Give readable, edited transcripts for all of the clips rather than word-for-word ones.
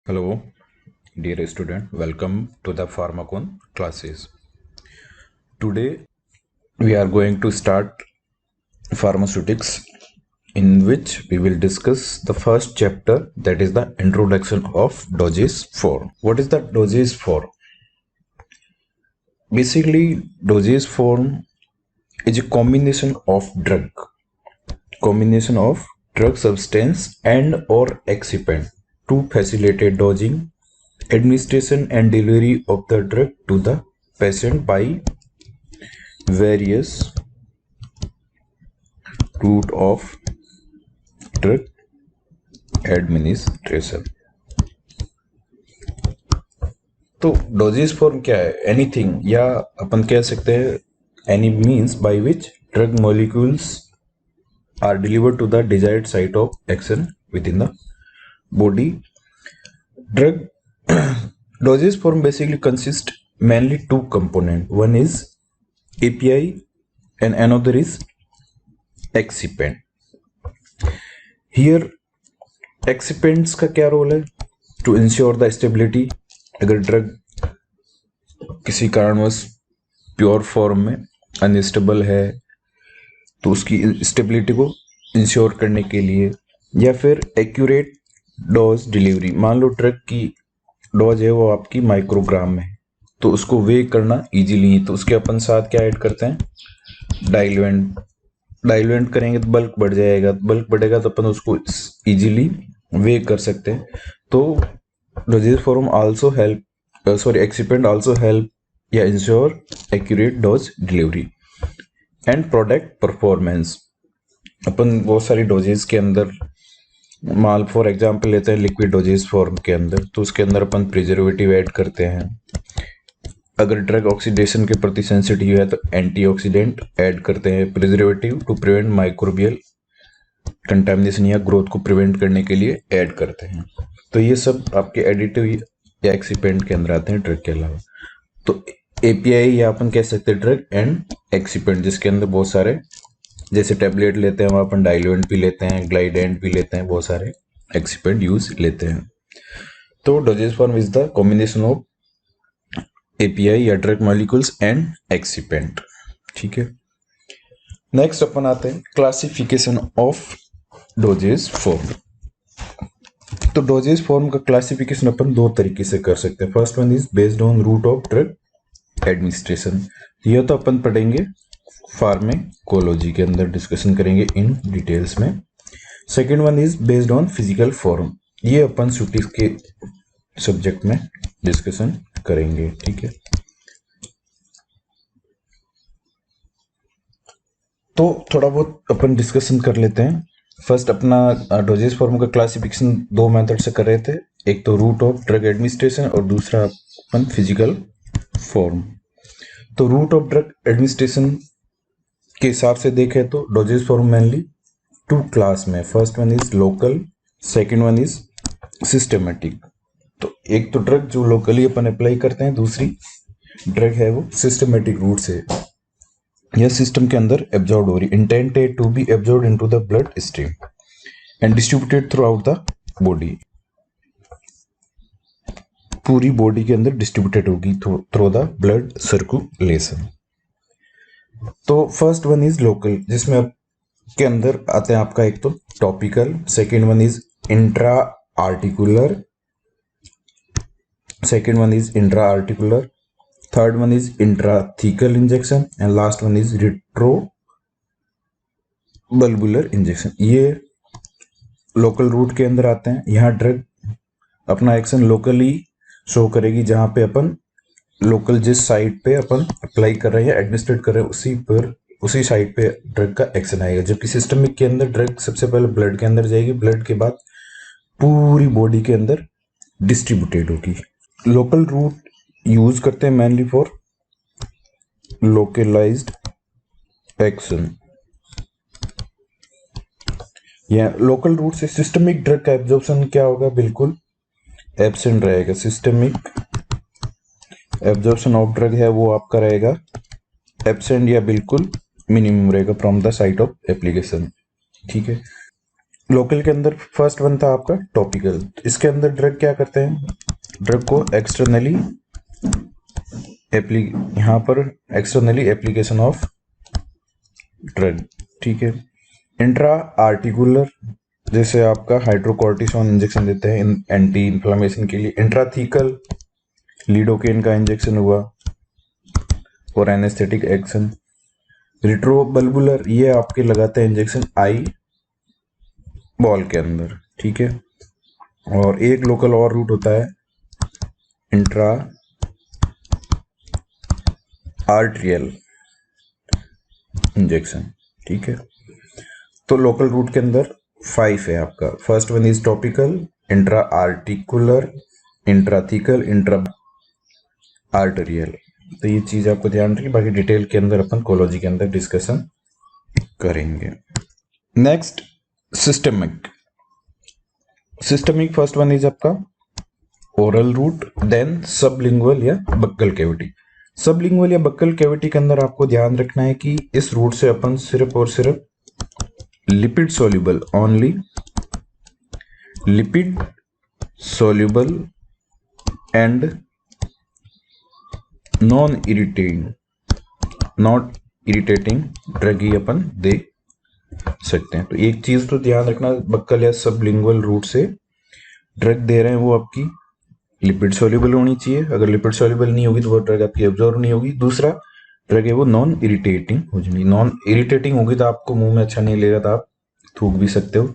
Hello, dear student. Welcome to the Pharmacon classes. Today we are going to start pharmaceutics, in which we will discuss the first chapter, that is the introduction of dosage form. What is the dosage form? Basically, dosage form is a combination of drug substance and or excipient to facilitate dosing, administration and delivery of the drug to the patient by various route of drug administration. तो dosage form क्या है? Anything, या अपन कह सकते हैं any means by which drug molecules are delivered to the desired site of action within the body. Drug dosage form basically consists mainly two components. One is API and another is excipient. Here excipients का क्या role है? To ensure the stability. अगर drug किसी कारणवश pure form में unstable है तो उसकी स्टेबिलिटी को इंश्योर करने के लिए, या फिर एक्यूरेट डोज डिलीवरी. मान लो ड्रग की डोज है वो आपकी माइक्रोग्राम में है, तो उसको वे करना इजीली, तो उसके अपन साथ क्या ऐड करते हैं? डाइल्यूएंट करेंगे तो बल्क बढ़ेगा तो अपन उसको इजीली वे कर सकते हैं. तो dosage form also help excipient also help या ensure accurate dose delivery and product performance. अपन बहुत सारी डोजेज के अंदर माल फॉर एग्जांपल लेते हैं लिक्विड डोजेज फॉर्म के अंदर, तो उसके अंदर अपन प्रिजर्वेटिव ऐड करते हैं. अगर ड्रग ऑक्सीडेशन के प्रति सेंसिटिव है तो एंटीऑक्सीडेंट ऐड करते हैं. Preservative to prevent microbial contamination या ग्रोथ को प्रिवेंट करने के लिए ऐड करते हैं. तो ये सब आपके एडिटिव या एक्सिपेंट के अंदर आते हैं ड्रग के अलावा. तो एपीआई या अपन कह सकते हैं ड्रग एंड एक्सिपेंट, जिसके अंदर बहुत सारे, जैसे टेबलेट लेते हैं वहाँ अपन डाइल्यूएंट भी लेते हैं, ग्लाइडेंट भी लेते हैं, बहुत सारे एक्सिपेंट यूज लेते हैं. तो dosage form is the combination of API या ड्रग मॉलिक्यूल्स एंड एक्सिपेंट. ठीक है. नेक्स्ट अपन आते हैं क्लासिफिकेशन ऑफ डोजेज फॉर्म. तो डोजेज फॉर्म का क्लासिफिकेशन अपन दो तरीके से कर सकते हैं. First one is based on route of drug administration. यह तो अपन पढ़ेंगे फार्मेकोलॉजी के अंदर, डिस्कशन करेंगे इन डिटेल्स में. Second one is based on physical form. ये अपन सूटिस के सब्जेक्ट में डिस्कशन करेंगे. ठीक है. तो थोड़ा बहुत अपन डिस्कशन कर लेते हैं. फर्स्ट अपना डोजेज फॉर्म का क्लासिफिकेशन दो मेथड से कर रहे थे, एक तो रूट ऑफ ड्रग एडमिनिस्ट्रेशन और दूसरा अपन फिजिकल फॉर्म. तो रूट ऑफ ड्रग एडमिनिस्ट्रेशन के हिसाब से देखें तो dosage form mainly two class में. First one is local, second one is systematic. तो एक तो ड्रग जो लोकली अपन अप्लाई करते हैं, दूसरी ड्रग है वो सिस्टमेटिक रूट से यह सिस्टम के अंदर एब्जॉर्ब हो रही, intended to be absorb into the blood stream and distributed throughout the body. पूरी बॉडी के अंदर डिस्ट्रीब्यूटेड होगी थ्रू द ब्लड सर्कुलेशन. तो फर्स्ट वन इज लोकल, जिसमें के अंदर आते हैं आपका एक तो topical, second one is intra articular, third one is intrathecal injection and last one is retrobulbar injection. ये लोकल रूट के अंदर आते हैं. यहाँ ड्रग अपना एक्शन लोकली शो करेगी, जहां पे अपन लोकल जिस साइट पे अपन अप्लाई कर रहे हैं, एडमिनिस्ट्रेट कर रहे हैं, उसी साइट पे ड्रग का एक्शन आएगा. जबकि सिस्टमिक के अंदर ड्रग सबसे पहले ब्लड के अंदर जाएगी, ब्लड के बाद पूरी बॉडी के अंदर डिस्ट्रीब्यूटेड होगी. लोकल रूट यूज करते हैं मेनली फॉर लोकलाइज्ड एक्शन. या लोकल रूट से सिस्टमिक ड्रग का एब्जॉर्प्शन क्या होगा? बिल्कुल एब्सेंट रहेगा. सिस्टमिक एब्जॉर्प्शन ऑफ ड्रग है वो आपका रहेगा एब्सेंट या बिल्कुल मिनिमम रहेगा from the site of application. ठीक है. लोकल के अंदर फर्स्ट वन था आपका टॉपिकल। इसके अंदर ड्रग क्या करते हैं, ड्रग को एक्सटर्नली यहाँ पर एक्सटर्नली एप्लीकेशन ऑफ ड्रग, ठीक है। इंट्रा आर्टिकुलर, जैसे आपका हाइड्रोकॉर्टिसोन इंजेक्शन देते हैं एंटी इन्फ्लामेशन के लिए। इंट्राथीकल, लीडोकेन का इंजेक्शन हुआ और एनेस्थेटिक एक्शन। रिट्रोबल्बुलर, ये आपके लगाते हैं इंजेक्शन आई बॉल के अंदर, ठीक है। और एक लोकल और रूट होता है इंट्रा आर्ट्रियल इंजेक्शन, ठीक है। तो लोकल रूट के अंदर 5 है आपका। First one is topical, intra articular, intrathecal, intra arterial. तो ये चीज आपको ध्यान रखिए, बाकी डिटेल के अंदर अपन कोलॉजी के अंदर डिस्कशन करेंगे। Next systemic. Systemic first one is आपका ओरल रूट, देन सबलिंगुअल या बक्कल कैविटी। सबलिंगुअल या बक्कल कैविटी के अंदर आपको ध्यान रखना है कि इस रूट से अपन सिर्फ और सिर्फ lipid soluble, only lipid soluble and not irritating drug ही अपन दे सकते हैं। तो एक चीज तो ध्यान रखना, बक्कल या सबलिंगुअल रूट से ड्रग दे रहे हैं वो आपकी लिपिड सोल्यूबल होनी चाहिए। अगर लिपिड सोल्यूबल नहीं होगी तो वो ड्रग आपकी एब्जॉर्ब नहीं होगी। दूसरा ड्रग है वो नॉन इरिटेटिंग हो जाएगी। नॉन इरिटेटिंग होगी तो आपको मुंह में अच्छा नहीं लगेगा, तो आप थूक भी सकते हो।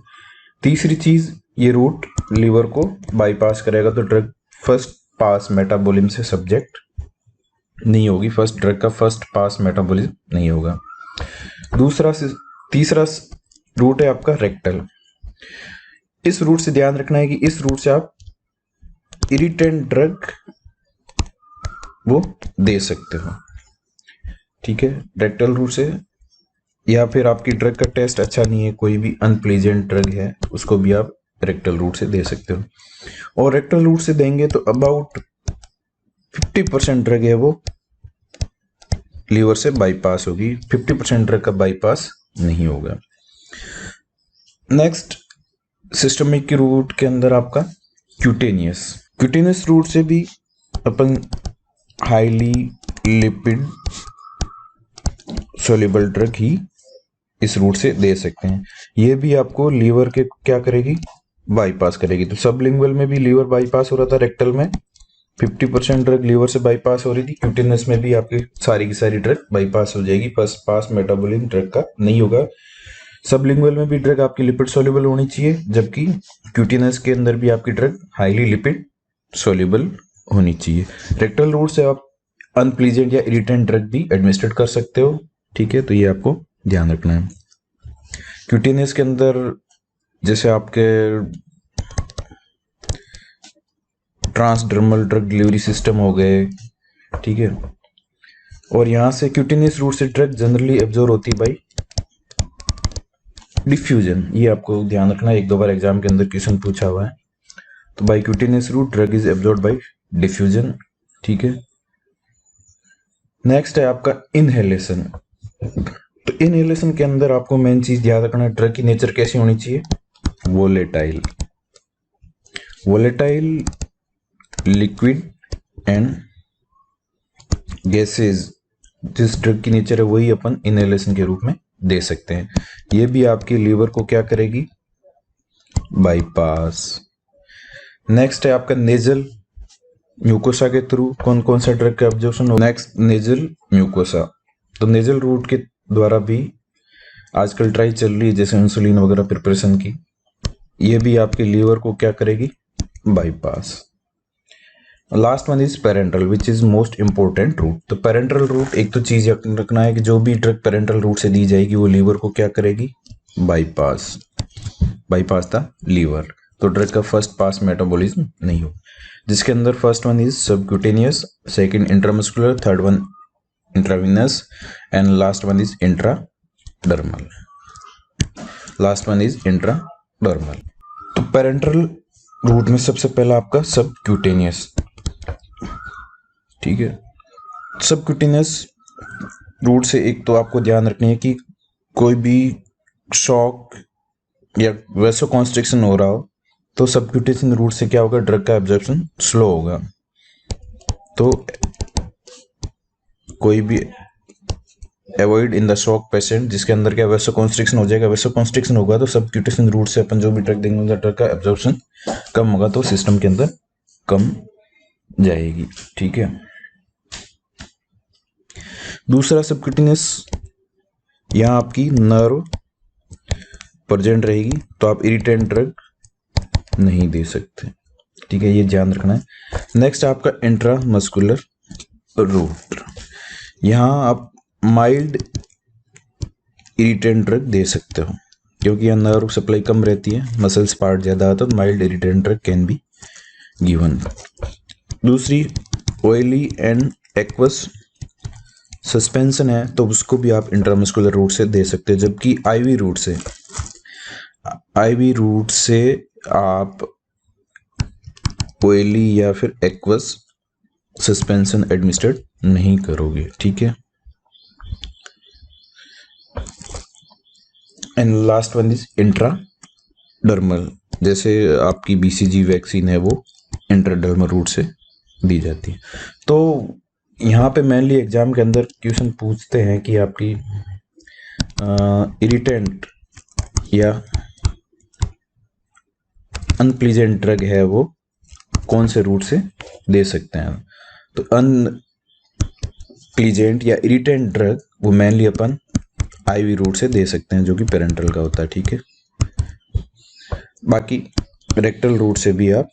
तीसरी चीज, ये रूट लीवर को बाईपास करेगा, तो ड्रग फर्स्ट पास मेटाबॉलिज्म से सब्जेक्ट नहीं होगी। फर्स्ट ड्रग का फर्स्ट पास मेटाबॉलिज्म नहीं होगा। तीसरा रूट है आपका रेक्टल। इस रूट से ध्यान रखना है कि इस रूट से आप इरिटेंट ड्रग वो दे सकते हो, ठीक है, रेक्टल रूट से। या फिर आपकी ड्रग का टेस्ट अच्छा नहीं है, कोई भी अनप्लीजेंट ड्रग है, उसको भी आप रेक्टल रूट से दे सकते हो। और रेक्टल रूट से देंगे तो अबाउट 50% ड्रग है वो लीवर से बाईपास होगी, 50% ड्रग का बाईपास नहीं होगा। नेक्स्ट सिस्टमिक की रूट के अंदर आपका क्यूटेनियस रूट से भी अपन हाईली लिपिड सोल्यूबल ड्रग ही इस रूट से दे सकते हैं। ये भी आपको लीवर के क्या करेगी, बाईपास करेगी। तो सबलिंगुअल में भी लीवर बाईपास हो रहा था, रेक्टल में 50% ड्रग लीवर से बाईपास हो रही थी। क्यूटेनियस में भी आपकी सारी की सारी ड्रग बाईपास हो जाएगी, फर्स्ट पास मेटाबॉलिज्म ड्रग का नहीं होगा। सबलिंगुअल में भी ड्रग आपकी लिपिड सोल्यूबल होनी चाहिए, जबकि क्यूटेनियस के अंदर भी आपकी ड्रग हाईली लिपिड सोल्यूबल होनी चाहिए। रेक्टल रूट से आप अनप्लीजेंट या इरिटेंट ड्रग भी एडमिनिस्ट्रेट कर सकते हो, ठीक है। तो ये आपको ध्यान रखना है। क्यूटेनियस के अंदर जैसे आपके ट्रांसडर्मल ड्रग डिलीवरी सिस्टम हो गए, ठीक है। और यहां से क्यूटेनियस रूट से ड्रग जनरली एब्जॉर्ब होती है बाई डिफ्यूजन। ये आपको ध्यान रखना है, एक दो बार एग्जाम के अंदर क्वेश्चन पूछा हुआ है। तो by cutaneous route drug is absorb by diffusion, ठीक है। नेक्स्ट है आपका इनहेलेशन। तो इनहेलेशन के अंदर आपको मेन चीज याद रखना है, ड्रग की नेचर कैसी होनी चाहिए, वोलेटाइल लिक्विड एंड गैसेज। जिस ड्रग की नेचर है वही अपन इनहेलेशन के रूप में दे सकते हैं। ये भी आपकी लीवर को क्या करेगी, बाईपास। नेक्स्ट है आपका नेजल म्यूकोसा के थ्रू कौन कौन सा ड्रग का एब्जॉर्प्शन हो। Next nasal mucosa. तो नेजल रूट के द्वारा भी आजकल ट्राई चल रही है, जैसे इंसुलिन वगैरह प्रिपरेशन की। ये भी आपके लीवर को क्या करेगी, bypass. Last one is parenteral, which is most important route. तो पेरेंट्रल रूट एक तो चीज रखना है कि जो भी ड्रग पेरेंट्रल रूट से दी जाएगी वो लीवर को क्या करेगी, बाईपास द लीवर। तो ड्रग का फर्स्ट पास मेटाबॉलिज्म नहीं हो, जिसके अंदर first one is subcutaneous, second intramuscular, third one intravenous and last one is intradermal. तो पेरेंट्रल रूट में सबसे पहला आपका सबक्यूटेनियस, ठीक है। सबक्यूटेनियस रूट से एक तो आपको ध्यान रखनी है कि कोई भी शॉक या वैसो कॉन्स्ट्रिक्शन हो रहा हो तो सबक्यूटेनियस रूट से क्या होगा, ड्रग का एब्जॉर्प्शन स्लो होगा। तो कोई भी avoid in the shock patient जिसके अंदर क्या वैसो कॉन्स्ट्रिक्शन हो जाएगा, वैसो कॉन्स्ट्रिक्शन होगा तो सबक्यूटेनियस रूट से अपन जो भी ड्रग देंगे ड्रग का एब्जॉर्प्शन कम होगा तो सिस्टम के अंदर कम जाएगी। ठीक है। दूसरा सबक्यूटेनियस, यहाँ आपकी नर्व प्रेजेंट रहेगी तो आप इरिटेंट ड्रग नहीं दे सकते। ठीक है, ये ध्यान रखना है। नेक्स्ट आपका इंट्रामस्कुलर रूट, यहाँ आप माइल्ड इरिटेंट ड्रग दे सकते हो क्योंकि यहाँ नर्व सप्लाई कम रहती है, मसल्स पार्ट ज़्यादा आता है, तो mild irritant drug can be given. दूसरी ऑयली एंड एक्वस सस्पेंशन है तो उसको भी आप इंट्रामस्कुलर रूट से दे सकते हैं, जबकि आईवी रूट से आप ऑयली या फिर एक्वस सस्पेंशन एडमिनिस्ट्रेट नहीं करोगे। ठीक है। And last one is intradermal, जैसे आपकी बीसीजी वैक्सीन है वो इंट्राडर्मल रूट से दी जाती है। तो यहाँ पे मेनली एग्जाम के अंदर क्वेश्चन पूछते हैं कि आपकी इरिटेंट या अनप्लीजेंट ड्रग है वो कौन से रूट से दे सकते हैं। तो अनप्लीजेंट या इरिटेंट ड्रग वो मेनली अपन आईवी रूट से दे सकते हैं जो कि पेरेंटल का होता है। ठीक है। बाकी रेक्टल रूट से भी आप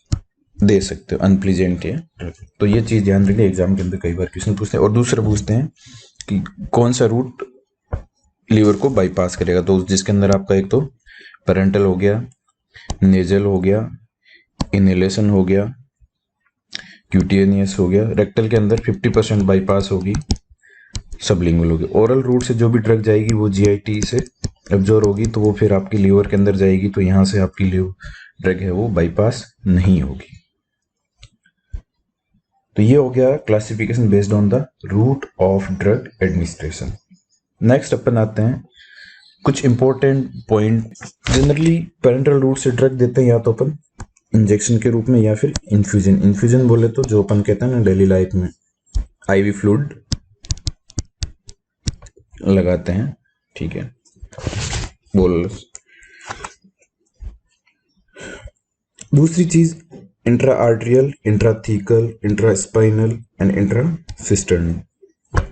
दे सकते हो अनप्लीजेंट है। तो ये चीज़ ध्यान रखिए, एग्जाम के अंदर कई बार क्वेश्चन पूछते हैं। और दूसरा पूछते हैं कि कौन सा रूट लीवर को बाईपास करेगा, तो जिसके अंदर आपका एक तो पेरेंटल हो गया, नेजल हो गया, इनहेलेशन हो गया, क्यूटेनियस हो गया। रेक्टल के अंदर 50% बाईपास होगी, सबलिंगुअल होगी। ओरल रूट से जो भी ड्रग जाएगी वो जीआईटी से एब्जॉर्ब होगी तो वो फिर आपकी लीवर के अंदर जाएगी, तो यहाँ से आपकी लीवर ड्रग है वो बाईपास नहीं होगी। तो ये हो गया classification based on the route of drug administration. Next अपन आते हैं कुछ important point. Generally parenteral route से ड्रग देते हैं या तो अपन इंजेक्शन के रूप में या फिर इन्फ्यूजन बोले तो जो अपन कहते हैं ना डेली लाइफ में आईवी फ्लूइड लगाते हैं। ठीक है, बोलस। दूसरी चीज इंट्रा आर्ट्रियल, इंट्राथीकल, इंट्रास्पाइनल एंड इंट्रासिस्टर्नल,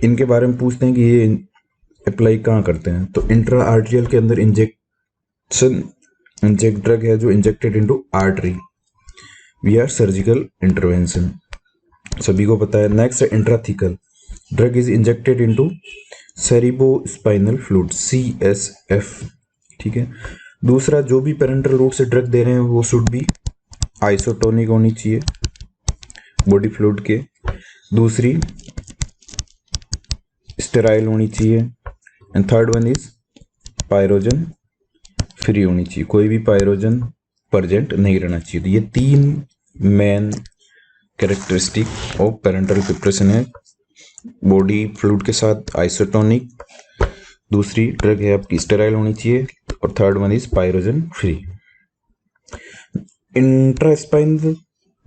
इनके बारे में पूछते हैं कि ये अप्लाई कहाँ करते हैं। तो इंट्रा आर्ट्रियल के अंदर इंजेक्ट ड्रग है जो इंजेक्टेड इनटू आर्टरी विया सर्जिकल इंटरवेंशन, सभी को पता है। नेक्स्ट है intrathecal, drug is injected into cerebrospinal fluid CSF। ठीक है। दूसरा, जो भी पेरेंटल रूट से ड्रग दे रहे हैं वो शुड बी आइसोटोनिक होनी चाहिए बॉडी फ्लूइड के। दूसरी, स्टेराइल होनी चाहिए। And third one is pyrogen free होनी चाहिए, कोई भी पायरोजन प्रेजेंट नहीं रहना चाहिए। तो ये 3 main characteristic of parental preparation है। बॉडी फ्लूइड के साथ आइसोटोनिक, दूसरी ड्रग है आपकी स्टेराइल होनी चाहिए, और third one is pyrogen free. Intraspinal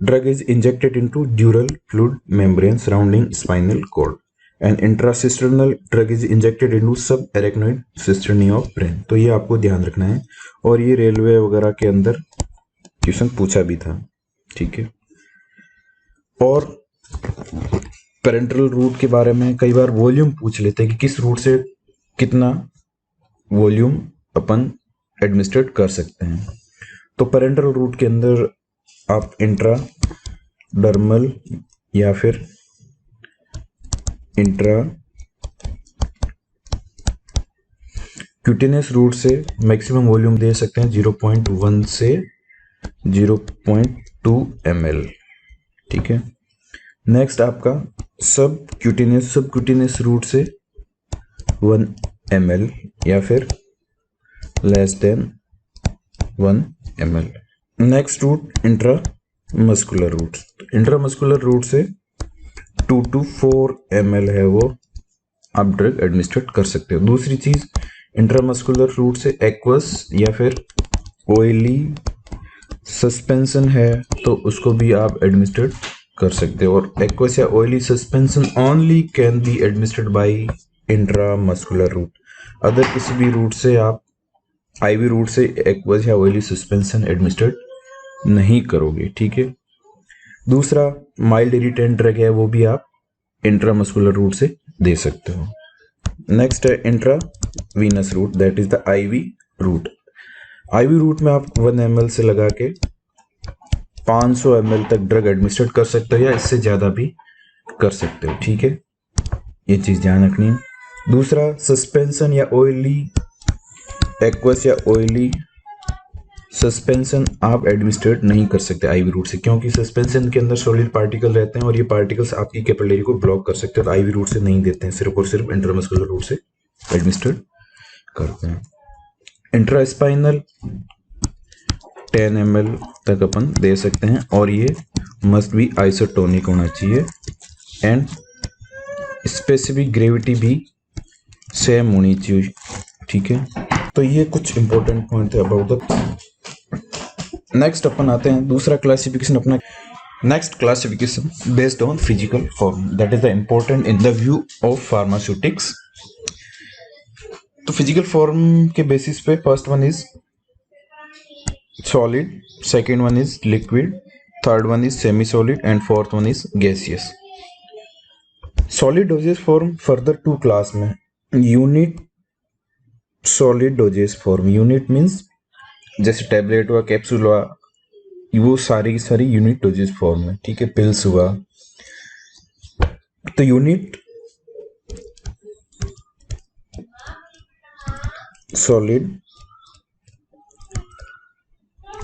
drug is injected into dural fluid membrane surrounding spinal cord, and intracisternal drug is injected into subarachnoid cisternae of brain. तो ये आपको ध्यान रखना है, और ये रेलवे वगैरह के अंदर क्वेश्चन पूछा भी था। ठीक है। और पेरेंटल रूट के बारे में कई बार वॉल्यूम पूछ लेते हैं कि किस रूट से कितना वॉल्यूम अपन एडमिनिस्ट्रेट कर सकते हैं। तो पेरेंटल रूट के अंदर आप इंट्राडर्मल या फिर इंट्रा क्यूटेनियस रूट से मैक्सिमम वॉल्यूम दे सकते हैं 0.1 से 0.2 ml। ठीक है। नेक्स्ट आपका सब क्यूटेनियस रूट से 1 ml या फिर less than 1 ml। Next route intramuscular route, intramuscular route से 2 to 4 ml है वो आप ड्रग एडमिनिस्ट्रेट कर सकते हो। दूसरी चीज, इंट्रामस्कुलर रूट से एक्वस या फिर ऑयली सस्पेंशन है तो उसको भी आप एडमिनिस्ट्रेट कर सकते हो। और एक्वस या oily suspension only can be administered by intramuscular route. Other किसी भी रूट से आप आईवी रूट से एक्वस या ऑयली सस्पेंशन एडमिनिस्ट्रेट नहीं करोगे, ठीक है। दूसरा माइल्ड इरिटेंट ड्रग है, वो भी आप इंट्रामस्कुलर रूट से दे सकते हो। नेक्स्ट है intravenous route, that is the IV route. IV route में आप 1 ml से लगा के 500 ml तक ड्रग एडमिनिस्ट्रेट कर सकते हो या इससे ज़्यादा भी कर सकते हो, ठीक है। ये चीज़ ध्यान रखनी है। दूसरा सस्पेंशन या ऑयली एक्वस या ऑयली सस्पेंशन आप एडमिनिस्ट्रेट नहीं कर सकते आईवी रूट से, क्योंकि सस्पेंशन के अंदर सॉलिड पार्टिकल रहते हैं और ये पार्टिकल्स आपकी कैपिलरी को ब्लॉक कर सकते हैं, तो आईवी रूट से नहीं देते हैं, सिर्फ और सिर्फ इंट्रामस्कुलर रूट से एडमिनिस्ट्रेट करते हैं। इंट्रास्पाइनल 10 ml तक अपन दे सकते हैं और ये मस्ट बी आइसोटोनिक होना चाहिए एंड स्पेसिफिक ग्रेविटी भी सेम होनी चाहिए, ठीक है। तो ये कुछ इंपॉर्टेंट पॉइंट थे अबाउट द। नेक्स्ट अपन आते हैं दूसरा क्लासिफिकेशन अपना। Next classification based on physical form, that is the important in the view of pharmaceutics. तो फिजिकल फॉर्म के बेसिस पे first one is solid, second one is liquid, third one is semi solid and fourth one is gaseous. Solid dosage form further to class में, unit solid dosage form. Unit means जैसे tablet हुआ, capsule हुआ, वो सारी की सारी unit doses form है, ठीक है। पिल्स हुआ, तो यूनिट सॉलिड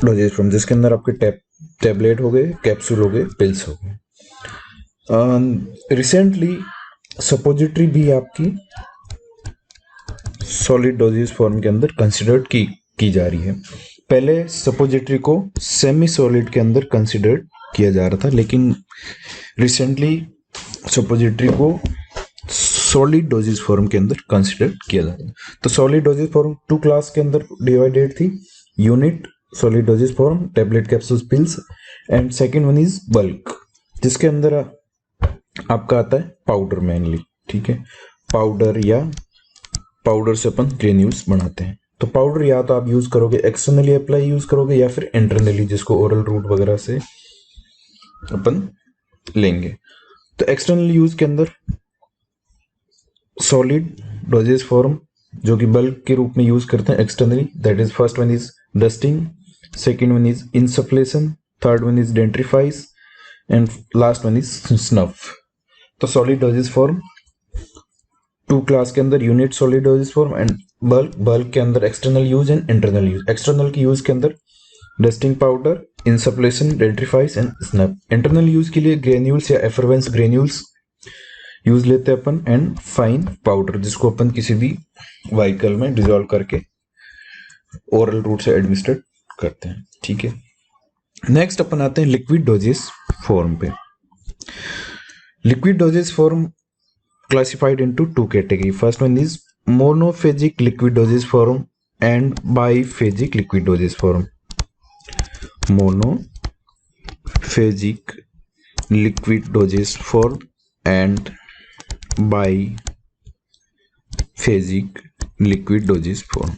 डोजेज फॉर्म जिसके अंदर आपके टैबलेट हो गए, कैप्सूल हो गए, पिल्स हो गए। रिसेंटली सपोजिटरी भी आपकी सॉलिड डोजेज फॉर्म के अंदर कंसिडर्ड की जा रही है। पहले सपोजिटरी को सेमी सॉलिड के अंदर कंसिडर किया जा रहा था, लेकिन रिसेंटली सपोजिटरी को सॉलिड डोजेज फॉर्म के अंदर कंसिडर किया जा रहा है। तो सॉलिड डोजेज फॉर्म 2 क्लास के अंदर डिवाइडेड थी, unit solid dosage form, tablet, capsules, pills, and second one is bulk, जिसके अंदर आपका आता है पाउडर मेनली, ठीक है। पाउडर या पाउडर से अपन ग्रेन्यूल्स बनाते हैं। तो पाउडर या तो आप यूज करोगे एक्सटर्नली अप्लाई यूज करोगे या फिर इंटरनली, जिसको ओरल रूट वगैरह से अपन लेंगे। तो एक्सटर्नल यूज के अंदर सॉलिड डोजेज फॉर्म जो कि बल्क के रूप में यूज करते हैं externally, that is first one is dusting, second one is insufflation, third one is dentifrices and last one is snuff. तो सॉलिड डोजेज फॉर्म 2 क्लास के अंदर, unit solid dosage form and bulk के अंदर external use and internal use. External की use के अंदर dusting powder, insufflation, dentifrices and snuff. Internal use के लिए ग्रेन्यूल्स या एफरवेंस ग्रेन्यूल्स यूज लेते हैं अपन, एंड फाइन पाउडर जिसको अपन किसी भी व्हीकल में डिजोल्व करके ओरल रूट से एडमिनिस्ट्रेट करते हैं, ठीक है। नेक्स्ट अपन आते हैं लिक्विड डोजेज फॉर्म पे। Liquid dosage form classified into 2 category. First one is monophagic liquid dosage form and biphagic liquid dosage form. Monophagic liquid dosage form and biphagic liquid dosage form.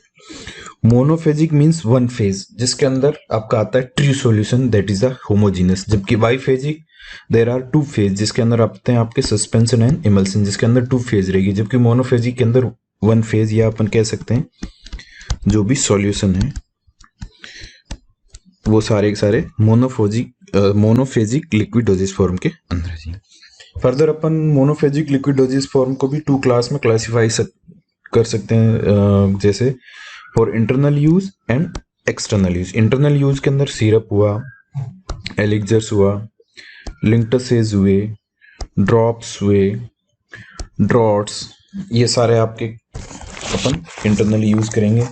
Monophasic means one phase, जिसके अंदर आपका आता है true solution, that is a homogeneous. जबकि बाइफेजिक there are 2 phase, जिसके अंदर आते हैं आपके सस्पेंशन एंड इमल्सन, जिसके अंदर 2 फेज रहेगी। जबकि मोनोफेजिक के अंदर 1 फेज, या अपन कह सकते हैं जो भी सॉल्यूशन है वो सारे के सारे मोनोफेजिक लिक्विड डोजेज फॉर्म के अंदर है। फर्दर अपन मोनोफेजिक लिक्विड डोजेज फॉर्म को भी 2 क्लास में क्लासीफाई कर सकते हैं, जैसे for internal use and external use. Internal use के अंदर सिरप हुआ, एलिक्जर्स हुआ, लिंक्टसेज हुए, ड्रॉप्स हुए, ड्रॉट्स, ये सारे आपके अपन इंटरनली यूज करेंगे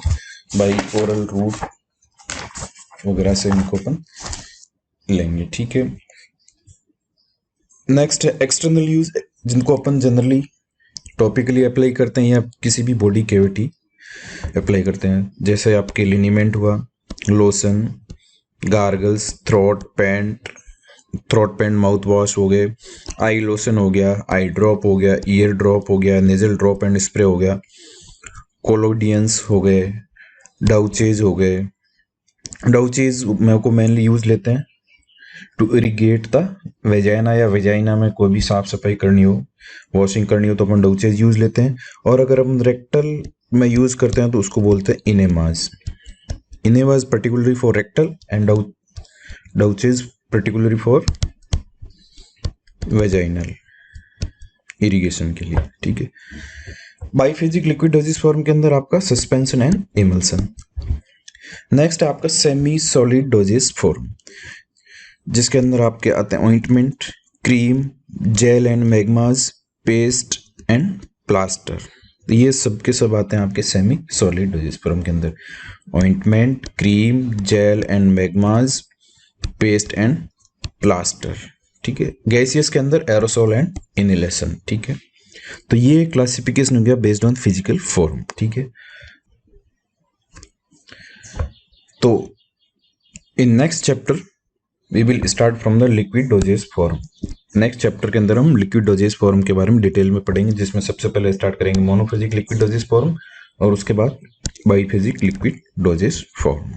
बाय ओरल रूट वगैरह से इनको अपन लेंगे, ठीक है। नेक्स्ट है एक्सटर्नल यूज, जिनको अपन जनरली टॉपिकली अप्लाई करते हैं या किसी भी बॉडी कैविटी अप्लाई करते हैं, जैसे आपके लिनीमेंट हुआ, lotion, gargles, throat paint mouth wash हो गए, आई लोशन हो गया, आई ड्रॉप हो गया, ईयर ड्रॉप हो गया, नेजल ड्रॉप एंड स्प्रे हो गया, कोलोडियंस हो गए, डाउचेज हो गए। डाउचेज मेरे को मेनली यूज लेते हैं टू इरिगेट द वेजाइना, या वेजाइना में कोई भी साफ सफाई करनी हो, वॉशिंग करनी हो तो अपन डाउचेज यूज लेते हैं। और अगर हम रेक्टल में यूज करते हैं तो उसको बोलते हैं enemas. Enemas particularly for rectal and douches particularly for vaginal irrigation के लिए, ठीक है। बाइफेजिक लिक्विड डोजेज फॉर्म के अंदर आपका सस्पेंशन एंड इमल्सन। नेक्स्ट है आपका सेमी सॉलिड डोजेज फॉर्म, जिसके अंदर आपके आते हैं ointment, cream, gel and magmas, paste and plaster. ये सब के सब आते हैं आपके सेमी सॉलिड डोजेज फॉर्म के अंदर। Ointment, cream, gel and magmas, paste and plaster, ठीक है। गैसियस के अंदर एरोसोल एंड इनहेलेशन, ठीक है। तो ये क्लासिफिकेशन हो गया बेस्ड ऑन फिजिकल फॉर्म, ठीक है। तो in next chapter we will start from the liquid dosage form. Next chapter के अंदर हम लिक्विड डोजेज फॉर्म के बारे में डिटेल में पढ़ेंगे, जिसमें सबसे पहले स्टार्ट करेंगे मोनोफेजिक लिक्विड डोजेज फॉर्म और उसके बाद बाइफेजिक लिक्विड डोजेज फॉर्म।